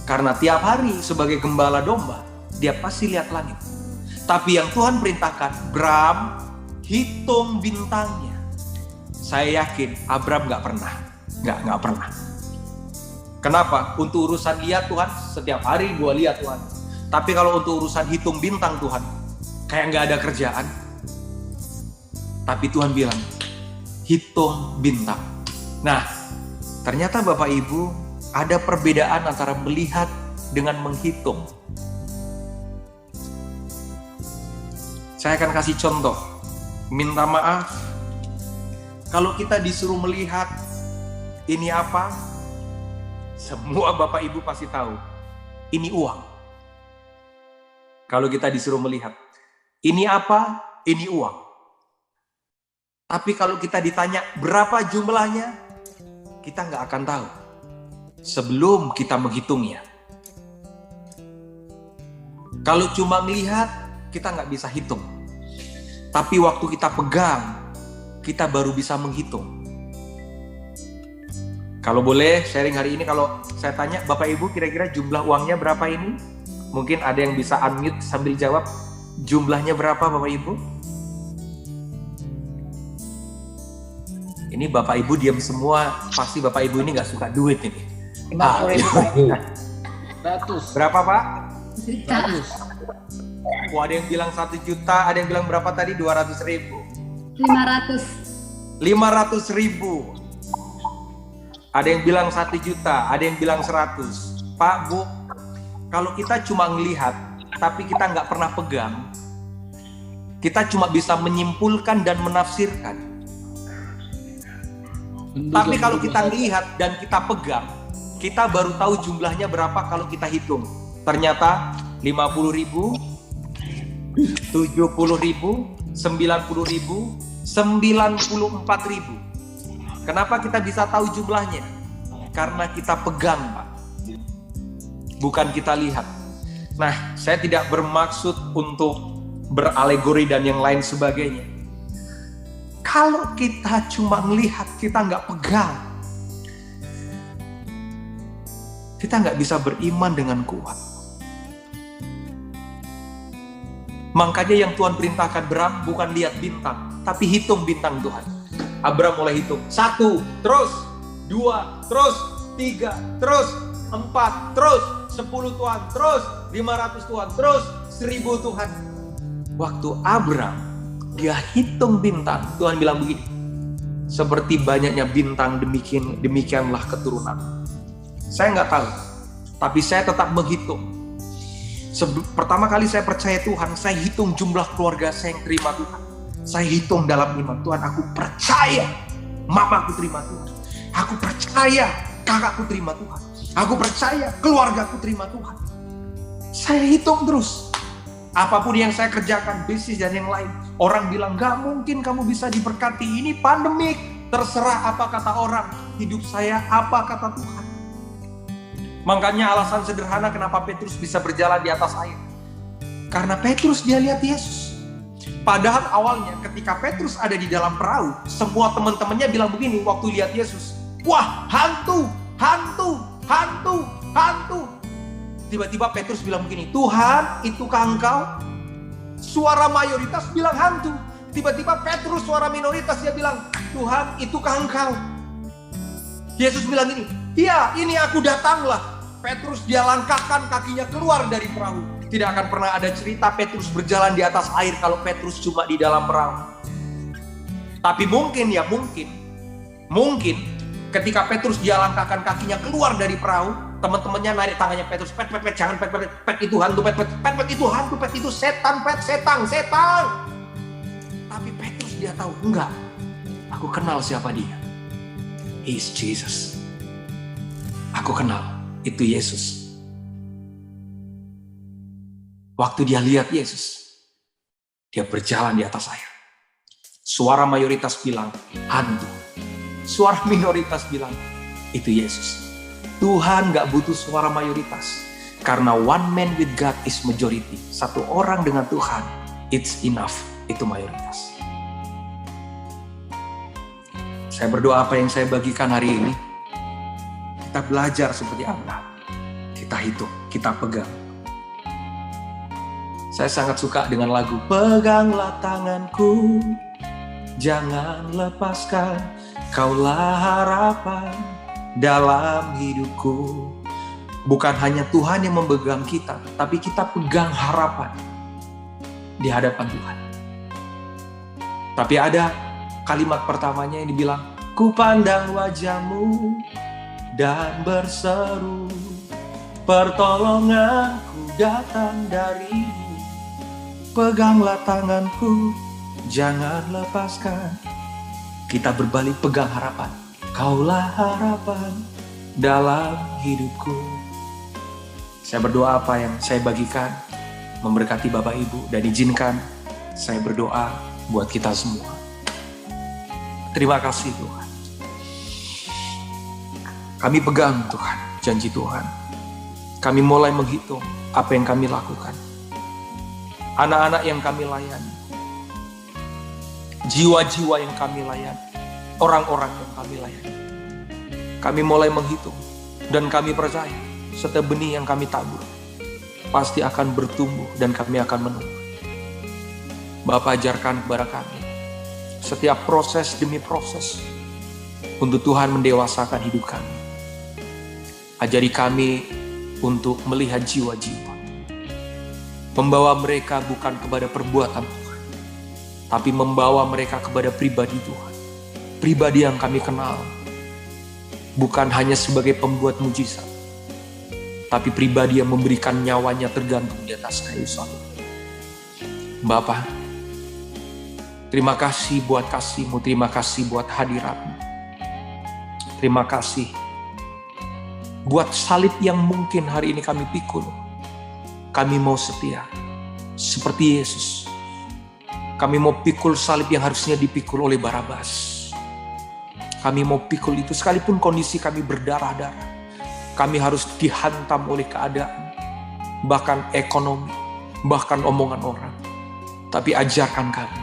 Karena tiap hari sebagai gembala domba, dia pasti lihat langit. Tapi yang Tuhan perintahkan, Abraham hitung bintangnya. Saya yakin Abraham nggak pernah. Kenapa? Untuk urusan lihat Tuhan, setiap hari gua lihat Tuhan. Tapi kalau untuk urusan hitung bintang Tuhan, kayak nggak ada kerjaan. Tapi Tuhan bilang, hitung bintang. Nah, ternyata Bapak Ibu, ada perbedaan antara melihat dengan menghitung. Saya akan kasih contoh. Minta maaf, kalau kita disuruh melihat ini apa, semua Bapak Ibu pasti tahu, ini uang. Kalau kita disuruh melihat, ini apa, ini uang. Tapi kalau kita ditanya berapa jumlahnya, kita nggak akan tahu sebelum kita menghitungnya. Kalau cuma melihat, kita nggak bisa hitung. Tapi waktu kita pegang, kita baru bisa menghitung. Kalau boleh sharing hari ini, kalau saya tanya Bapak Ibu kira-kira jumlah uangnya berapa ini? Mungkin ada yang bisa unmute sambil jawab. Jumlahnya berapa Bapak Ibu? Ini Bapak Ibu diam semua, pasti Bapak Ibu ini nggak suka duit ini. 50.000. Berapa Pak? 100. Wah, ada yang bilang 1 juta, ada yang bilang berapa tadi? 200.000. 500. 500.000. Ada yang bilang 1 juta, ada yang bilang 100. Pak, Bu, kalau kita cuma ngelihat, tapi kita nggak pernah pegang, kita cuma bisa menyimpulkan dan menafsirkan. Tapi kalau kita lihat dan kita pegang, kita baru tahu jumlahnya berapa kalau kita hitung. Ternyata 50.000, 70.000, 90.000, 94.000. Kenapa kita bisa tahu jumlahnya? Karena kita pegang, Pak. Bukan kita lihat. Nah, saya tidak bermaksud untuk beralegori dan yang lain sebagainya. Kalau kita cuma melihat, kita nggak pegang, kita nggak bisa beriman dengan kuat. Makanya yang Tuhan perintahkan Abraham bukan lihat bintang, tapi hitung bintang Tuhan. Abraham mulai hitung. 1, terus 2, terus 3, terus 4, terus 10 Tuhan, terus 500 Tuhan, terus 1000 Tuhan. Waktu Abraham dia hitung bintang, Tuhan bilang begini, seperti banyaknya bintang demikianlah keturunan. Saya nggak tahu, tapi saya tetap menghitung. Pertama kali saya percaya Tuhan, saya hitung jumlah keluarga saya yang terima Tuhan. Saya hitung dalam iman, Tuhan, aku percaya mamaku terima Tuhan. Aku percaya kakakku terima Tuhan. Aku percaya keluargaku terima Tuhan. Saya hitung terus. Apapun yang saya kerjakan, bisnis dan yang lain. Orang bilang, gak mungkin kamu bisa diberkati, ini pandemik. Terserah apa kata orang, hidup saya apa kata Tuhan. Makanya alasan sederhana kenapa Petrus bisa berjalan di atas air. Karena Petrus dia lihat Yesus. Padahal awalnya ketika Petrus ada di dalam perahu, semua teman-temannya bilang begini waktu lihat Yesus. Wah, hantu, hantu, hantu, hantu. Tiba-tiba Petrus bilang begini, Tuhan, itukah engkau? Suara mayoritas bilang hantu. Tiba-tiba Petrus suara minoritas dia bilang, Tuhan, itukah engkau? Yesus bilang ini, "Ya, ini aku datanglah." Petrus dia langkahkan kakinya keluar dari perahu. Tidak akan pernah ada cerita Petrus berjalan di atas air kalau Petrus cuma di dalam perahu. Tapi mungkin ketika Petrus dia langkahkan kakinya keluar dari perahu, teman-temannya narik tangannya Petrus, "Pet, jangan pet itu hantu, pet itu hantu, pet itu setan, setan." Tapi Petrus dia tahu, enggak, aku kenal siapa dia. He is Jesus. Aku kenal, itu Yesus. Waktu dia lihat Yesus, dia berjalan di atas air. Suara mayoritas bilang, hantu. Suara minoritas bilang, itu Yesus. Tuhan gak butuh suara mayoritas. Karena one man with God is majority. Satu orang dengan Tuhan, it's enough. Itu mayoritas. Saya berdoa apa yang saya bagikan hari ini, kita belajar seperti Abraham. Kita hitung, kita pegang. Saya sangat suka dengan lagu "Peganglah tanganku, jangan lepaskan, kaulah harapan dalam hidupku." Bukan hanya Tuhan yang memegang kita, tapi kita pegang harapan di hadapan Tuhan. Tapi ada kalimat pertamanya yang dibilang, "Ku pandang wajahmu dan berseru, pertolonganku datang darimu. Peganglah tanganku, jangan lepaskan." Kita berbalik pegang harapan. Kaulah harapan dalam hidupku. Saya berdoa apa yang saya bagikan memberkati Bapak Ibu, dan izinkan saya berdoa buat kita semua. Terima kasih Tuhan. Kami pegang Tuhan, janji Tuhan. Kami mulai menghitung apa yang kami lakukan. Anak-anak yang kami layani. Jiwa-jiwa yang kami layani. Orang-orang yang kami layani. Kami mulai menghitung. Dan kami percaya setiap benih yang kami tabur pasti akan bertumbuh dan kami akan menuai. Bapa, ajarkan kepada kami setiap proses demi proses untuk Tuhan mendewasakan hidup kami. Ajari kami untuk melihat jiwa-jiwa, membawa mereka bukan kepada perbuatan Tuhan, tapi membawa mereka kepada pribadi Tuhan. Pribadi yang kami kenal bukan hanya sebagai pembuat mujizat, tapi pribadi yang memberikan nyawanya tergantung di atas kayu salib. Bapa, terima kasih buat kasih-Mu, terima kasih buat hadirat-Mu. Terima kasih buat salib yang mungkin hari ini kami pikul. Kami mau setia seperti Yesus. Kami mau pikul salib yang harusnya dipikul oleh Barabas. Kami mau pikul itu sekalipun kondisi kami berdarah-darah. Kami harus dihantam oleh keadaan, bahkan ekonomi, bahkan omongan orang. Tapi ajarkan kami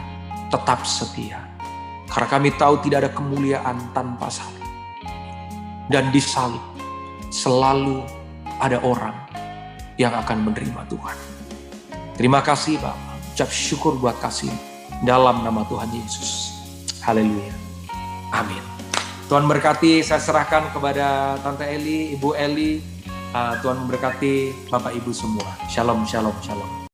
tetap setia. Karena kami tahu tidak ada kemuliaan tanpa salib. Dan di salib selalu ada orang yang akan menerima Tuhan. Terima kasih Bapak. Ucap syukur buat kasih dalam nama Tuhan Yesus. Haleluya. Amin. Tuhan berkati. Saya serahkan kepada Tante Eli, Ibu Eli. Tuhan memberkati Bapak Ibu semua. Shalom, shalom, shalom.